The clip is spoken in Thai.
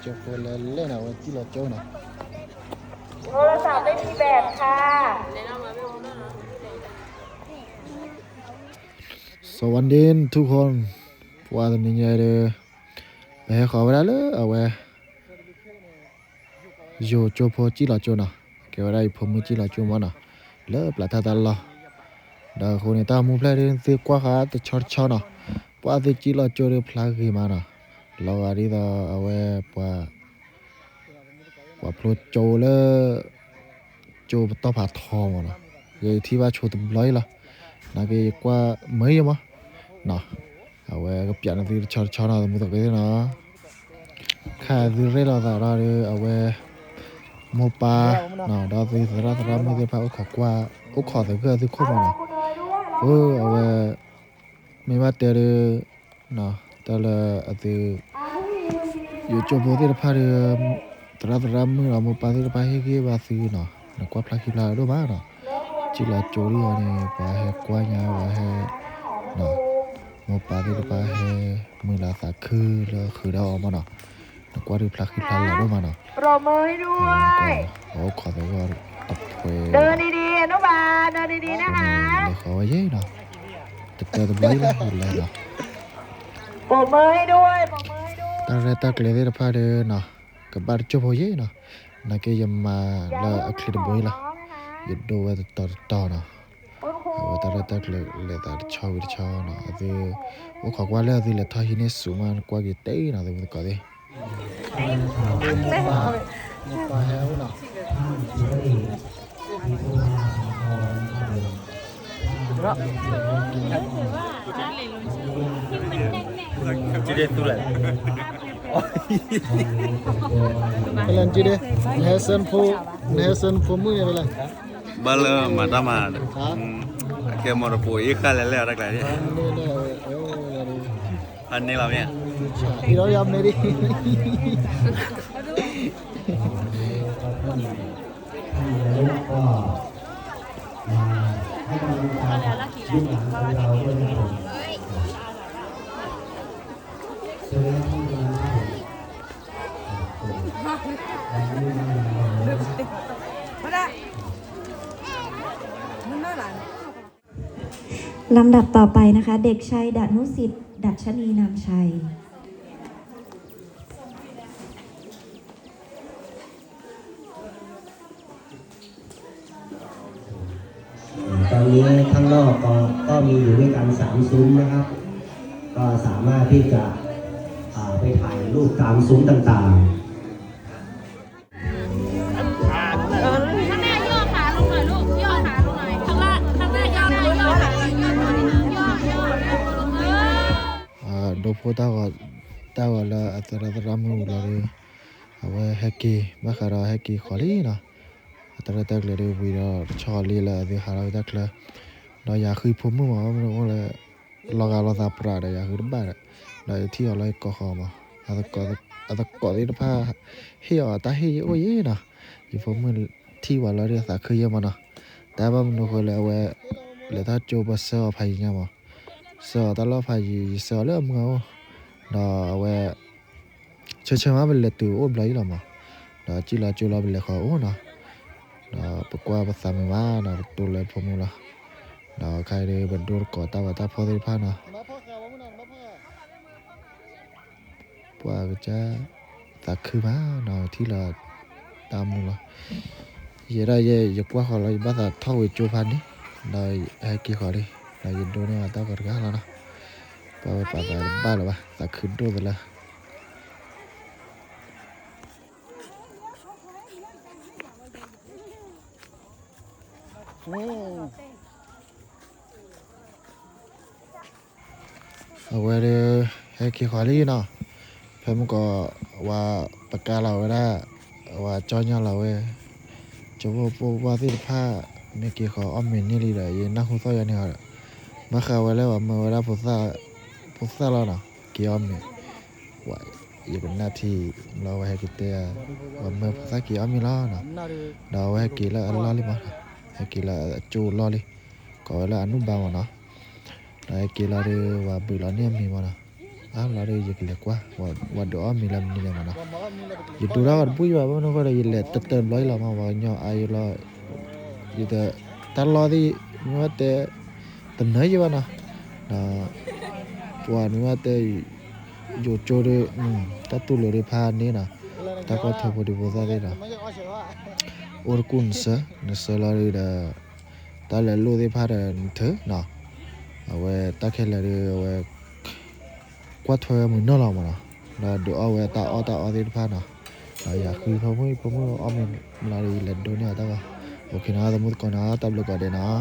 cho cô lên nào chỉ là chỗ nào โทรศัพท์ไม่มีแบตค่ะ สวัสดีทุกคนว่าตอนนี้เลยไปขอเวลาเลยเอาไว้โยโจพอจิละโจนะเกี่ยวอะไรผมมือจิละโจมันนะเลิกปลาทัดละดาคนนี้ตามุพลายเรื่องที่กว่าขาแต่ชอชอนะว่าที่จิละโจเรื่องพลากีมานะเราอะไรต่อเอาไว้ว่าพลุโจเลยโจต้องผ่าทองนะยังที่ว่าโชว์ตัวร้อยละนักเอกว่าไม่ยังมั้งนะเอาไว้ก็เปลี่ยนที่ชอชอนะมุตะเกยนะข้าที่เรื่องเราแต่เราเอาไว้โมปาเนาะดาวที่สระสระไม่ได้พาอุขกว่าอุขอแต่เพื่อที่ควบมันเอาไว้ไม่ว่าแต่เรื่องเนาะแต่ละอะไรอยู่จบที่เราพาเรื่องสระสระมือเราโมปาที่เราพาให้กี่บาทเนาะนักว่าพลังกีฬาด้วยบ้างเนาะจิลาโจรีอันนี้ไปให้กว่าเนี่ยไปให้เนาะโมปาที่เราพาให้มือละสักคือเราออกมาเนาะนักว่าที่พลังกีฬาเราด้วยมาเนาะปรบมือให้ด้วยโอ้ขอแต่ว่าตัดเพลเดินดีๆอนุบาลเดินดีๆนะคะเลยขอเยอะเนาะแต่ตัวไม่ละหุ่นเลยเนาะปรบมือให้ด้วยปรบมือให้ด้วยตั้งแต่ตั้งเลยได้พาเดินเนาะกับบาร์จบเยอะเนาะนักเกยมาละอัคลีดบอยละยึดดูว่าต่อเนาะว่าตั้งแต่ตั้งเลยแต่ชาววิชาเนาะแต่ว่าขอกว่าแล้วที่เลยท้าหินสูงมันกว่ากี่เต้เนาะแต่ว่าก็ได้ปลาแห้วเนาะJadi tu lah. Kalian jadi Nelson for mu ya bilang. Bala mata mana. Kayak mau rapu ikan lele ada kali. Ani lamanya. Iro yam neri.ลำดับต่อไปนะคะเด็กชายดนุสิทธิ์ดัชนีนามชัยตอนนี้ข้างนอกก็มีอยู่ด้วยกัน3ซุ้มนะครับก็สามารถที่จะไปถ่ายรูปตามซุ้มต่างๆโดพตาวละอัตรารามูลาเรเอาไว้แฮกกี้มาคาราแฮกกี้ขอลีนะอัตราตักเลยวิราชอลีละเดี๋ยวหาเราตักเลยเราอยากคือผมมั่วมันก็เลยลองเอาเราสับปะรดอยากคือบ้านเราที่อะไรก็ขอมาอาตก่อนที่เราพาเฮียตาเฮียโอ้ยนะอยู่ผมมันที่ว่าเราเรียกสักคือยังมันนะแต่ว่ามันก็เลยเอาไว้เลยถ้าโจบเซอร์พายยังมาเสือตลอดพายเสือเริ่มเงาดาเวเชื่อมาเป็นเลตัวโอ้บลายละมั้งดาจิลาจูลาเป็นเลขาโอ้นะดาปกว่าภาษาไม่ว่านะตัวเล็กพอมูละดาใครเรื่องบรรดุก่อตาว่าตาพอได้ผ่านนะว่าจะตักคือมาหน่อยที่เราตามมูละเยอะได้เยอะยกว่าเขาเลยบ้าแต่ท่อวิจูพันนี่ได้ให้กี่ขอดิเรายินดูเนี่ยตากระกันแล้วนะไปป่าไปบ้านหรอวะตาขึ้นด้วยไปละเอาไว้เลยให้กี่ขอลีเนาะเพิ่มก็ว่าปากกาเราได้ว่าจอยเราเว้ยจะว่าที่ผ้าไม่กี่ขออ้อมเมนนี่เลยยันนักหุ่นซ้อยเนี่ยมาข่าวไว้แล้วว่าเมื่อเวลาพุทธะแล้วเนาะเกี่ยวเนี่ยว่าอย่าเป็นหน้าที่เราไว้ให้กิเตะว่าเมื่อพุทธะเกี่ยวมีแล้วเนาะเราไว้ให้กี่แล้วอัลลอฮ์ลิมาให้กี่แล้วจูรอเลยก็แล้วอนุบาลเนาะ đại kia là đi và bự là niệm mi mà na là đi dịch lệ quá và đó mi làm như này mà na dịch tu ra bui và nó có đây lệ tết tết lối là mà và nhỏ ai là dịch ta lo đi nhưng mà tình thấy chứ na là và nhưng mà dù cho đi ta tu lười pha ní na ta có thể đi vô ra đây là or kun sa nó sẽ là đi là ta là lười pha là thứ na về ta khi là đi về qua thuê mình nó làm mà là được về ta đi pha na là giờ khi không mới mình là đi lên đôi này ta ok na ta muốn còn na ta được ở đây na